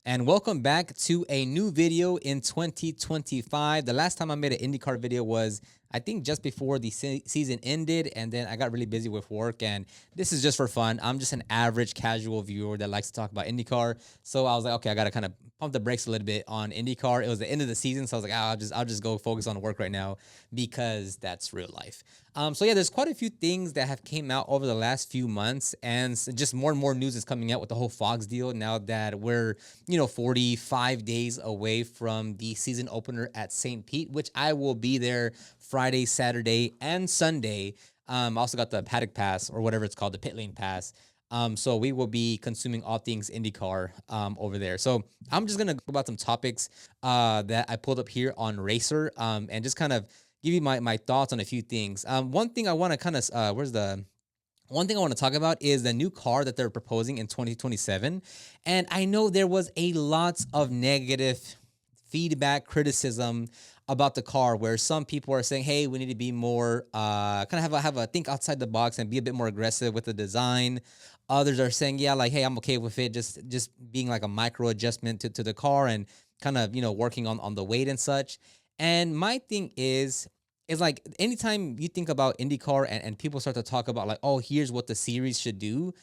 and welcome back to a new video in 2025. The last time I made an IndyCar video was, I think, just before the season ended, and then I got really busy with work, and this is just for fun. I'm just an average casual viewer that likes to talk about IndyCar, so I was like, okay, I gotta kind of pump the brakes a little bit on IndyCar. It was the end of the season, so I was like, I'll just go focus on work right now because that's real life. So yeah, there's quite a few things that have came out over the last few months, and just more and more news is coming out with the whole Fox deal now that we're 45 days away from the season opener at St. Pete, which I will be there Friday, Saturday, and Sunday. I also got the paddock pass, or whatever it's called, the pit lane pass. So we will be consuming all things IndyCar over there. So I'm just gonna go about some topics that I pulled up here on Racer, and just kind of give you my thoughts on a few things. One thing I want to kind of one thing I want to talk about is the new car that they're proposing in 2027. And I know there was a lot of negative feedback, criticism about the car, where some people are saying, hey, we need to be more, kind of have a think outside the box and be a bit more aggressive with the design. Others are saying, yeah, like, hey, I'm okay with it, just being like a micro adjustment to the car and kind of, working on the weight and such. And my thing is like, anytime you think about IndyCar and people start to talk about like, oh, here's what the series should do,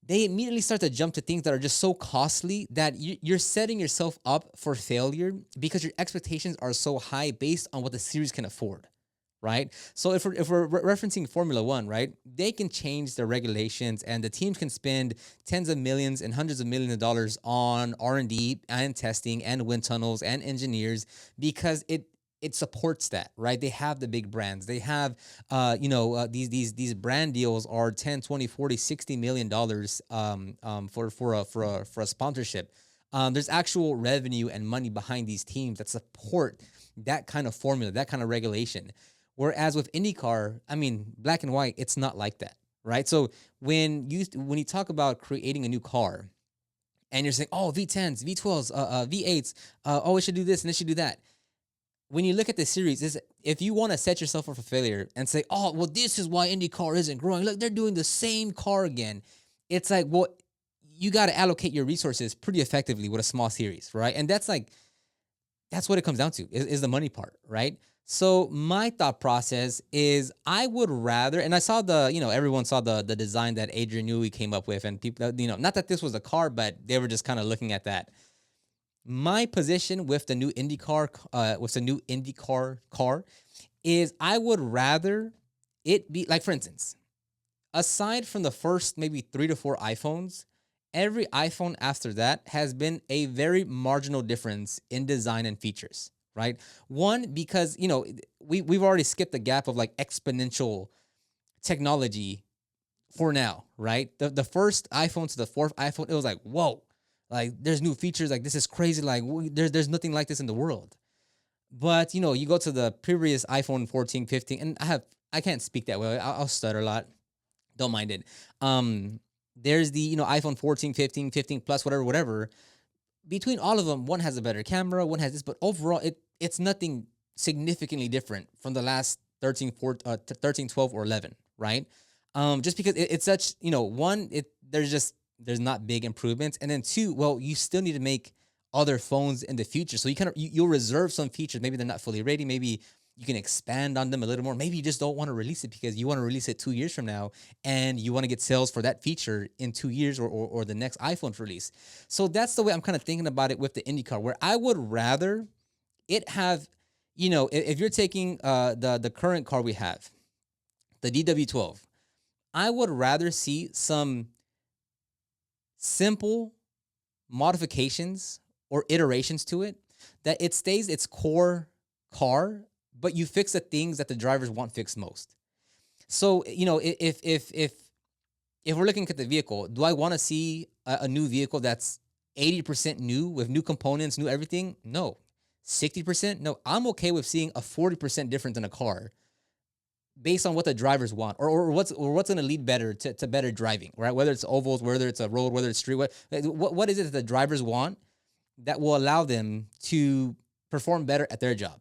they immediately start to jump to things that are just so costly that you're setting yourself up for failure because your expectations are so high based on what the series can afford, right? So if we're referencing Formula One, right, they can change their regulations and the teams can spend tens of millions and hundreds of millions of dollars on R&D and testing and wind tunnels and engineers because it supports that, right? They have the big brands. They have, these brand deals are 10, 20, 40, 60 million dollars for a sponsorship. There's actual revenue and money behind these teams that support that kind of formula, that kind of regulation. Whereas with IndyCar, I mean, black and white, it's not like that, right? So when you talk about creating a new car and you're saying, oh, V10s, V12s, V8s, oh, it should do this and it should do that. When you look at the series, is if you want to set yourself up for failure and say, oh, well, this is why IndyCar isn't growing. Look, they're doing the same car again. It's like, well, you got to allocate your resources pretty effectively with a small series, right? And that's what it comes down to is the money part, right? So my thought process is I would rather, and I saw everyone saw the design that Adrian Newey came up with, and people, not that this was a car, but they were just kind of looking at that. My position with the new IndyCar, car, is I would rather it be like, for instance, aside from the first maybe 3 to 4 iPhones, every iPhone after that has been a very marginal difference in design and features, right? One, because we've already skipped the gap of like exponential technology for now, right? The first iPhone to the fourth iPhone, it was like, whoa. Like, there's new features, like, this is crazy, like, there's nothing like this in the world. But, you go to the previous iPhone 14, 15, and I can't speak that way. I'll stutter a lot. Don't mind it. There's the, iPhone 14, 15, 15 plus, whatever. Between all of them, one has a better camera, one has this, but overall, it's nothing significantly different from the last 13, 12, or 11, right? Just because it's such, one, there's not big improvements. And then two, well, you still need to make other phones in the future. So you'll reserve some features. Maybe they're not fully ready. Maybe you can expand on them a little more. Maybe you just don't want to release it because you want to release it 2 years from now and you want to get sales for that feature in 2 years or the next iPhone release. So that's the way I'm kind of thinking about it with the IndyCar, where I would rather it have, if you're taking the current car we have, the DW12, I would rather see some simple modifications or iterations to it, that it stays its core car, but you fix the things that the drivers want fixed most. So, if we're looking at the vehicle, do I want to see a new vehicle that's 80% new with new components, new everything? No. 60%? No. I'm okay with seeing a 40% difference in a car based on what the drivers want, or what's going to lead better to better driving, right? Whether it's ovals, whether it's a road, whether it's street, what is it that the drivers want that will allow them to perform better at their job?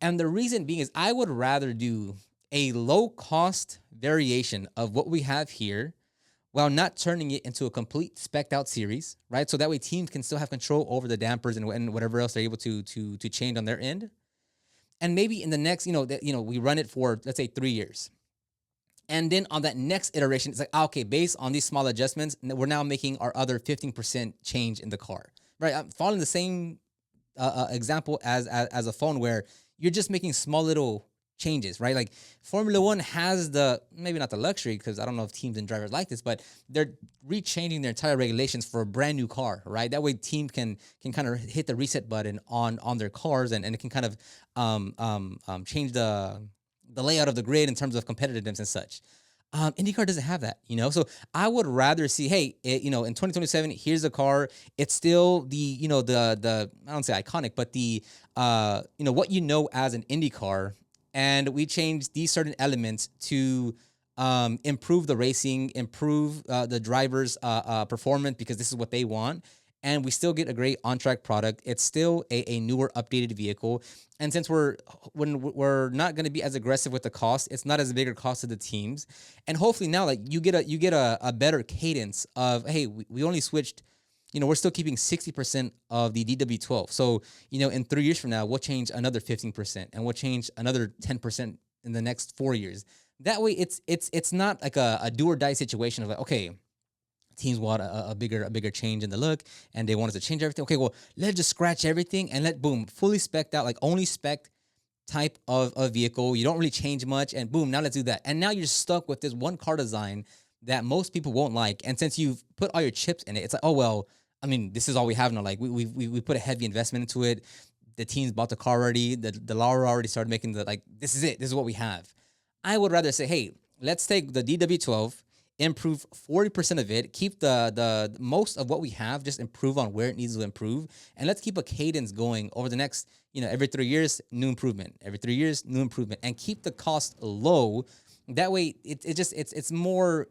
And the reason being is I would rather do a low cost variation of what we have here while not turning it into a complete specked out series, right? So that way teams can still have control over the dampers and whatever else they're able to change on their end. And maybe in the next, we run it for, let's say, 3 years. And then on that next iteration, it's like, okay, based on these small adjustments, we're now making our other 15% change in the car, right? I'm following the same example as a phone where you're just making small little changes, right? Like Formula One has maybe not the luxury, because I don't know if teams and drivers like this, but they're rechanging their entire regulations for a brand new car, right? That way teams can kind of hit the reset button on their cars, and it can kind of change the layout of the grid in terms of competitiveness and such. IndyCar doesn't have that, So I would rather see, hey, in 2027, here's the car. It's still the I don't say iconic, but the what as an IndyCar, and we change these certain elements to improve the racing, improve the drivers' performance, because this is what they want. And we still get a great on-track product. It's still a newer, updated vehicle. And since we're not going to be as aggressive with the cost, it's not as big a cost to the teams. And hopefully now, like, you get a better cadence of, hey, we only switched. We're still keeping 60% of the DW12. So, in 3 years from now, we'll change another 15%, and we'll change another 10% in the next 4 years. That way, it's not like a do or die situation of like, okay, teams want a bigger change in the look, and they want us to change everything. Okay, well, let's just scratch everything and boom, fully spec'd out, like only spec type of vehicle. You don't really change much, and boom, now let's do that. And now you're stuck with this one car design that most people won't like. And since you've put all your chips in it, it's like, oh well, I mean, this is all we have now. Like we put a heavy investment into it. The teams bought the car already. The Laura already started making this is it. This is what we have. I would rather say, hey, let's take the DW12, improve 40% of it, keep the most of what we have, just improve on where it needs to improve, and let's keep a cadence going over the next, every 3 years, new improvement, every 3 years, new improvement, and keep the cost low. That way, it's more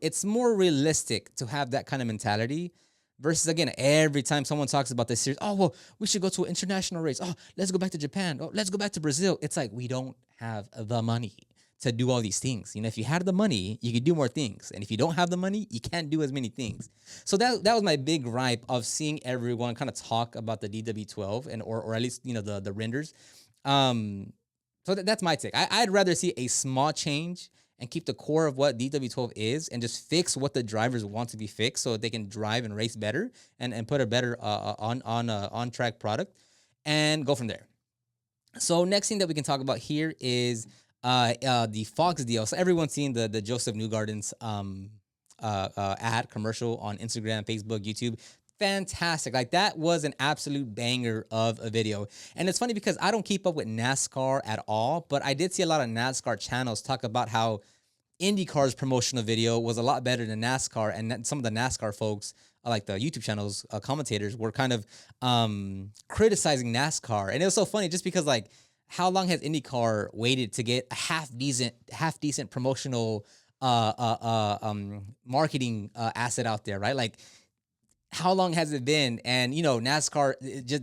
realistic to have that kind of mentality. Versus, again, every time someone talks about this series, oh, well, we should go to an international race. Oh, let's go back to Japan. Oh, let's go back to Brazil. It's like, we don't have the money to do all these things. If you had the money, you could do more things. And if you don't have the money, you can't do as many things. So that was my big gripe of seeing everyone kind of talk about the DW12 or at least, the renders. So that's my take. I'd rather see a small change and keep the core of what DW12 is, and just fix what the drivers want to be fixed, so they can drive and race better and put a better on track product, and go from there. So next thing that we can talk about here is the Fox deal. So everyone's seen the Joseph Newgarden's ad commercial on Instagram, Facebook, YouTube. Fantastic. Like, that was an absolute banger of a video. And it's funny because I don't keep up with NASCAR at all, but I did see a lot of NASCAR channels talk about how IndyCar's promotional video was a lot better than NASCAR, and some of the NASCAR folks, like the YouTube channels, commentators, were kind of criticizing NASCAR. And it was so funny just because, like, how long has IndyCar waited to get a half decent promotional marketing asset out there, right? Like, how long has it been? And, NASCAR,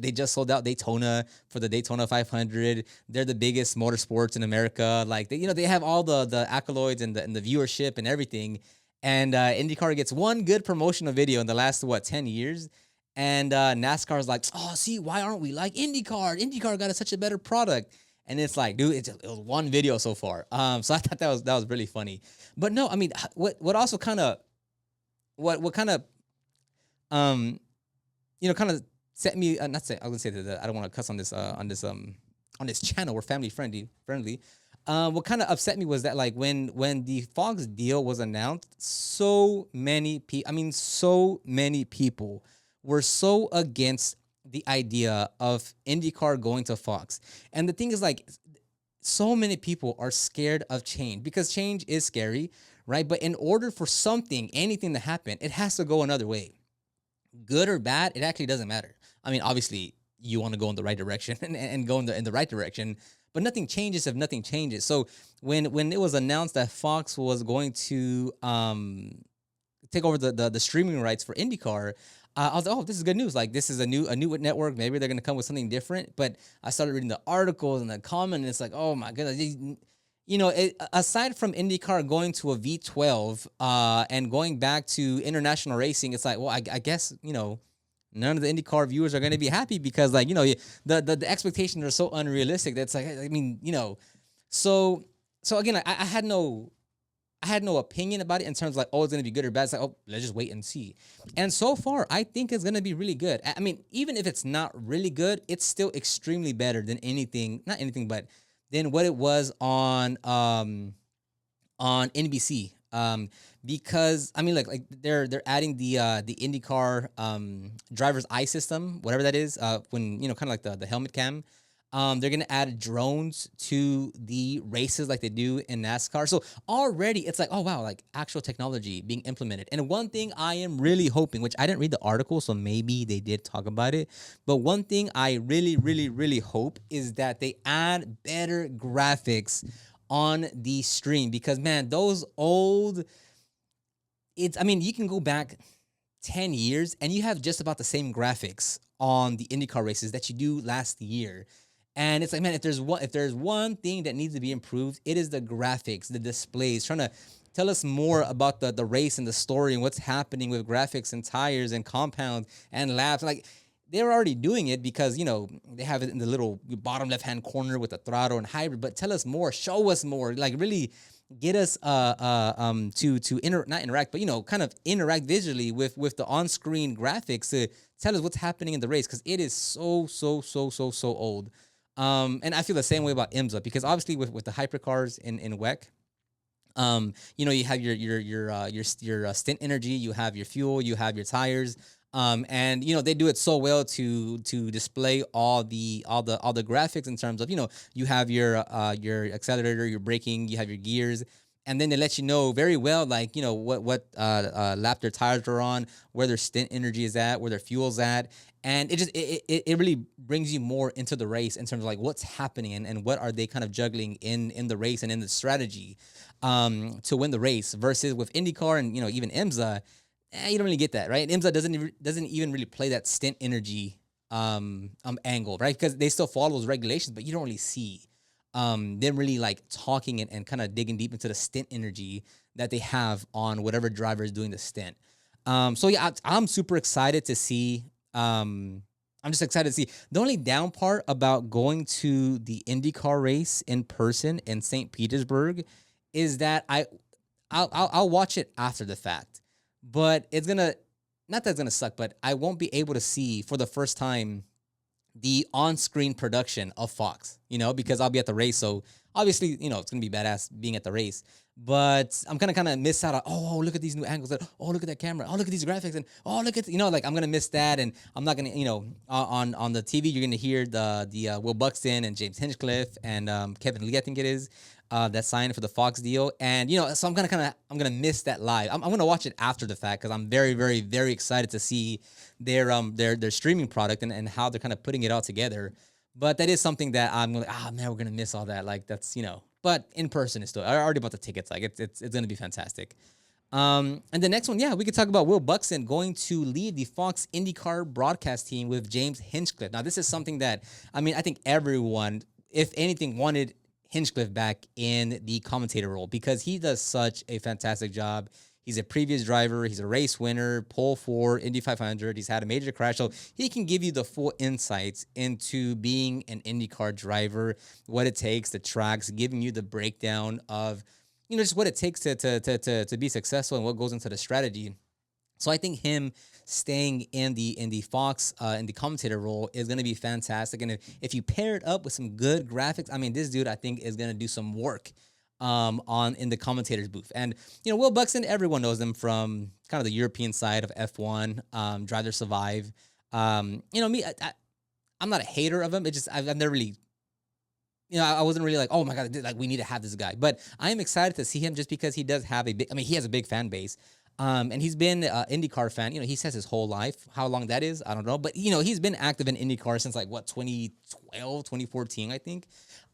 they just sold out Daytona for the Daytona 500. They're the biggest motorsports in America. Like, they have all the accolades and the viewership and everything. And IndyCar gets one good promotional video in the last, 10 years. And NASCAR's like, oh, see, why aren't we like IndyCar? IndyCar got such a better product. And it's like, dude, it was one video so far. So I thought that was really funny. But no, I mean, what also kind of, what kind of, kind of set me, not say, I was gonna say that I don't want to cuss on this channel. We're family friendly. What kind of upset me was that, like, when the Fox deal was announced, so many people were so against the idea of IndyCar going to Fox. And the thing is, like, so many people are scared of change, because change is scary, right? But in order for anything to happen, it has to go another way. Good or bad, it actually doesn't matter. I mean, obviously, you want to go in the right direction and go in the right direction, but nothing changes if nothing changes. So when it was announced that Fox was going to take over the streaming rights for IndyCar, I was like, oh, this is good news. Like, this is a new network. Maybe they're going to come with something different. But I started reading the articles and the comments, and it's like, oh my goodness, aside from IndyCar going to a V12 and going back to international racing, it's like, well, I guess, none of the IndyCar viewers are going to be happy because, like, the expectations are so unrealistic. That's like, I mean, so again, I had no opinion about it in terms of like, oh, it's going to be good or bad. It's like, oh, let's just wait and see. And so far, I think it's going to be really good. I mean, even if it's not really good, it's still extremely better than not anything, but than what it was on NBC. Because I mean, like they're adding the IndyCar driver's eye system, whatever that is. When kind of like the helmet cam. They're gonna add drones to the races like they do in NASCAR. So already it's like, oh wow, like actual technology being implemented. And one thing I am really hoping, which I didn't read the article, so maybe they did talk about it, but one thing I really, really, really hope is that they add better graphics on the stream because man, those old I mean, you can go back 10 years and you have just about the same graphics on the IndyCar races that you do last year. And it's like, man, if there's one thing that needs to be improved, it is the graphics, the displays, trying to tell us more about the race and the story and what's happening with graphics and tires and compounds and laps. Like they're already doing it because, they have it in the little bottom left-hand corner with the throttle and hybrid, but tell us more, show us more, like really get us not interact, but kind of interact visually with the on-screen graphics to tell us what's happening in the race because it is so old. And I feel the same way about IMSA because obviously with the hypercars in WEC, you have your stint energy, you have your fuel, you have your tires. And they do it so well to display all the graphics in terms of you have your accelerator, your braking, you have your gears, and then they let you know very well like what lap their tires are on, where their stint energy is at, where their fuel's at, and it really brings you more into the race in terms of like what's happening and what are they kind of juggling in the race and in the strategy to win the race versus with IndyCar and even IMSA. You don't really get that, right? IMSA doesn't even really play that stint energy angle, right? Because they still follow those regulations, but you don't really see them really like talking and kind of digging deep into the stint energy that they have on whatever driver is doing the stint. So yeah, I'm super excited to see. I'm just excited to see. The only down part about going to the IndyCar race in person in St. Petersburg is that I'll watch it after the fact. But it's not that it's gonna suck, but I won't be able to see for the first time the on-screen production of Fox, because I'll be at the race. So obviously, it's gonna be badass being at the race. But I'm gonna kind of miss out on, oh, look at these new angles. Oh, look at that camera. Oh, look at these graphics. And oh, look at, like I'm gonna miss that. And I'm not gonna, on the TV, you're gonna hear the Will Buxton and James Hinchcliffe and Kevin Lee, I think it is. That signed for the Fox deal, and so I'm gonna miss that live. I'm gonna watch it after the fact because I'm very, very, very excited to see their streaming product and how they're kind of putting it all together. But that is something that I'm like, man, we're gonna miss all that. Like that's but in person is still. I already bought the tickets. Like it's gonna be fantastic. And the next one, yeah, we could talk about Will Buxton going to lead the Fox IndyCar broadcast team with James Hinchcliffe. Now this is something that I think everyone, if anything, wanted Hinchcliffe back in the commentator role because he does such a fantastic job. He's a previous driver. He's a race winner, pole for Indy 500. He's had a major crash. So he can give you the full insights into being an IndyCar driver, what it takes, the tracks, giving you the breakdown of, just what it takes to be successful and what goes into the strategy. So I think him staying in the Fox in the commentator role is going to be fantastic. And if you pair it up with some good graphics, this dude I think is going to do some work in the commentator's booth. And Will Buxton, everyone knows him from kind of the European side of F1, Drive to Survive. Me, I'm not a hater of him. It just I've never really. I wasn't really like, oh my God, like we need to have this guy. But I am excited to see him just because he does have he has a big fan base. And he's been an IndyCar fan. He says his whole life. How long that is, I don't know. But, he's been active in IndyCar since 2012, 2014, I think.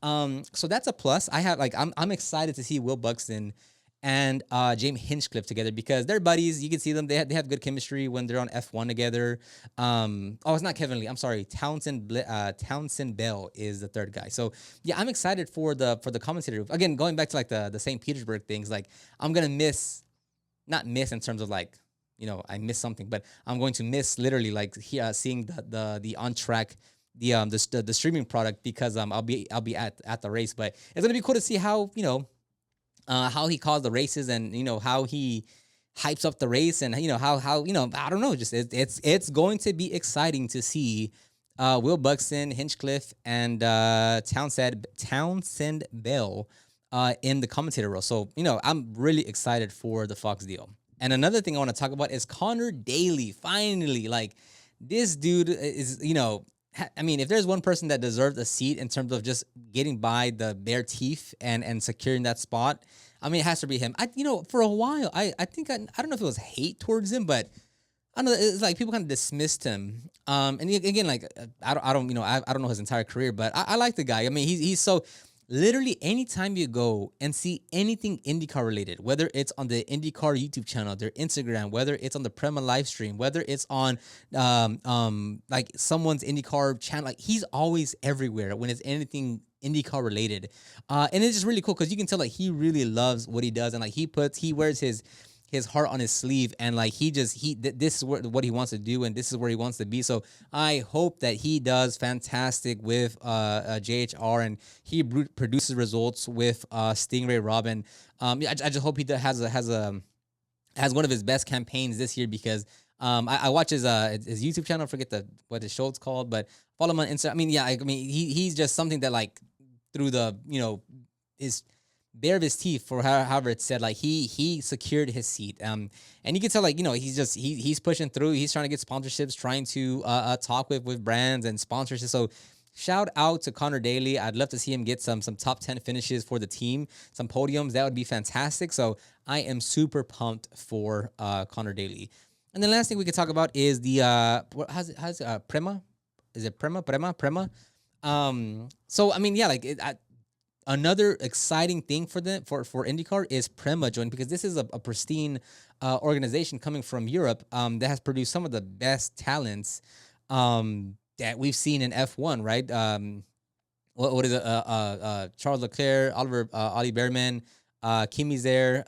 So that's a plus. I'm excited to see Will Buxton and James Hinchcliffe together because they're buddies. You can see them; they have good chemistry when they're on F1 together. It's not Kevin Lee. I'm sorry, Townsend Bell is the third guy. So yeah, I'm excited for the commentator. Again, going back to like the St. Petersburg things, like I'm gonna not miss in terms of like I missed something, but I'm going to miss literally like seeing the on track the streaming product because I'll be at the race, but it's gonna be cool to see how he calls the races and how he hypes up the race and how I don't know, just it's going to be exciting to see Will Buxton, Hinchcliffe, and Townsend Bell in the commentator role. So I'm really excited for the Fox deal. And another thing I want to talk about is Conor Daly. Finally, like this dude is I mean, if there's one person that deserves a seat in terms of just getting by the bare teeth and securing that spot, I mean, it has to be him. For a while, I think I don't know if it was hate towards him, but I don't know. It's like people kind of dismissed him. And again, like I don't know his entire career, but I like the guy. I mean, he's so literally anytime you go and see anything IndyCar related, whether it's on the IndyCar YouTube channel, their Instagram, whether it's on the PREMA live stream, whether it's on like someone's IndyCar channel, like he's always everywhere when it's anything IndyCar related. And it's just really cool because you can tell like he really loves what he does and like he wears his heart on his sleeve and like this is what he wants to do and this is where he wants to be. So I hope that he does fantastic with JHR and he produces results with Stingray Robin. I just hope he has one of his best campaigns this year because I watch his YouTube channel. I forget what his show it's called, but follow him on Instagram. I mean, he's just something that like through the his bare of his teeth for however it's said, like he secured his seat. And you can tell like he's pushing through. He's trying to get sponsorships, trying to talk with brands and sponsors. So shout out to Conor Daly. I'd love to see him get some top 10 finishes for the team, some podiums. That would be fantastic. So I am super pumped for Conor Daly. And the last thing we could talk about is the how's PREMA? Is it PREMA? So I mean, yeah, like another exciting thing for IndyCar is PREMA joining because this is a pristine organization coming from Europe that has produced some of the best talents that we've seen in F1, right? What is it? Charles Leclerc, Ollie Behrman, Kimi's there.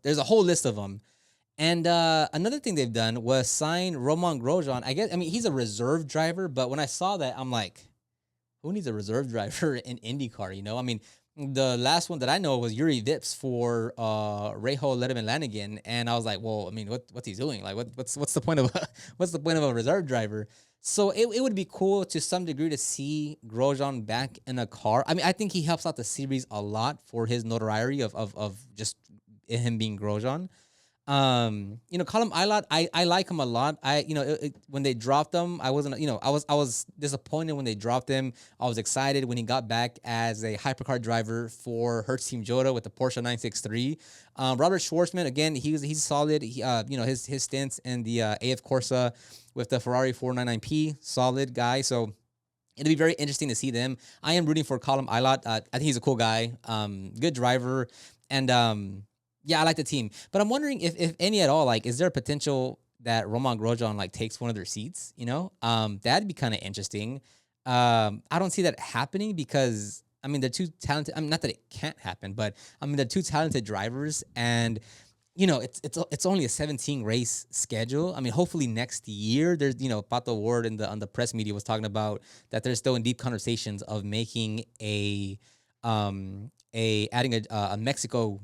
There's a whole list of them. And another thing they've done was sign Romain Grosjean. I mean, he's a reserve driver, but when I saw that, I'm like, who needs a reserve driver in IndyCar? I mean, the last one that I know was Yuri Vips for Reho Letterman Lanigan, and I was like, well, I mean, what's he doing? Like, what's the point of what's the point of a reserve driver? So it would be cool to some degree to see Grosjean back in a car. I mean, I think he helps out the series a lot for his notoriety of just him being Grosjean. Colin Eilert, I like him a lot. When they dropped him, I wasn't, I was disappointed when they dropped him. I was excited when he got back as a hypercar driver for Hertz Team Jota with the Porsche 963. Robert Schwartzman, again, he's solid. His stints in the AF Corsa with the Ferrari 499P, solid guy. So it'll be very interesting to see them. I am rooting for Colin Eilert. I think he's a cool guy, good driver, and yeah, I like the team, but I'm wondering if any at all, like, is there a potential that Romain Grosjean like takes one of their seats? That'd be kind of interesting. I don't see that happening because I mean they're too talented. I mean, not that it can't happen, but I mean they're two talented drivers, and it's only a 17 race schedule. I mean, hopefully next year there's Pato Ward on the press media was talking about that they're still in deep conversations of making adding a Mexico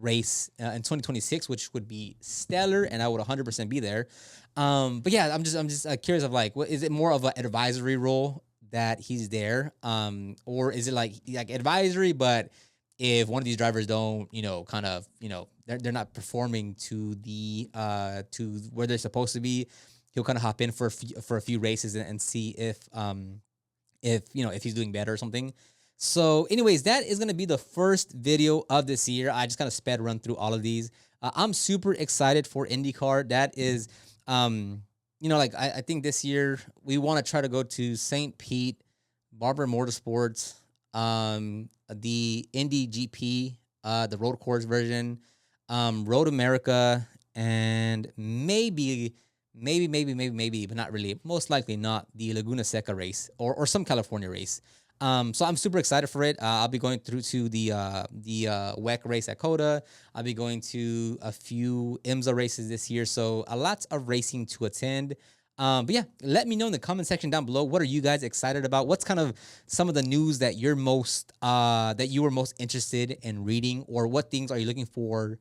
race in 2026, which would be stellar, and I would 100% be there. But yeah, I'm just curious of like, what is it more of an advisory role that he's there, or is it like advisory, but if one of these drivers don't, they're not performing to the to where they're supposed to be, he'll kind of hop in for a few races and see if he's doing better or something. So anyways, that is going to be the first video of this year. I just kind of sped run through all of these. I'm super excited for IndyCar. That is, I think this year we want to try to go to St. Pete, Barber Motorsports, the Indy GP the road course version, Road America, and maybe, but not really. Most likely not the Laguna Seca race or some California race. So I'm super excited for it. I'll be going through to the WEC race at Coda. I'll be going to a few IMSA races this year. So a lot of racing to attend. But yeah, let me know in the comment section down below. What are you guys excited about? What's kind of some of the news that you're most that you were most interested in reading, or what things are you looking for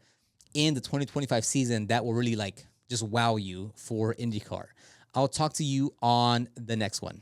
in the 2025 season that will really like just wow you for IndyCar? I'll talk to you on the next one.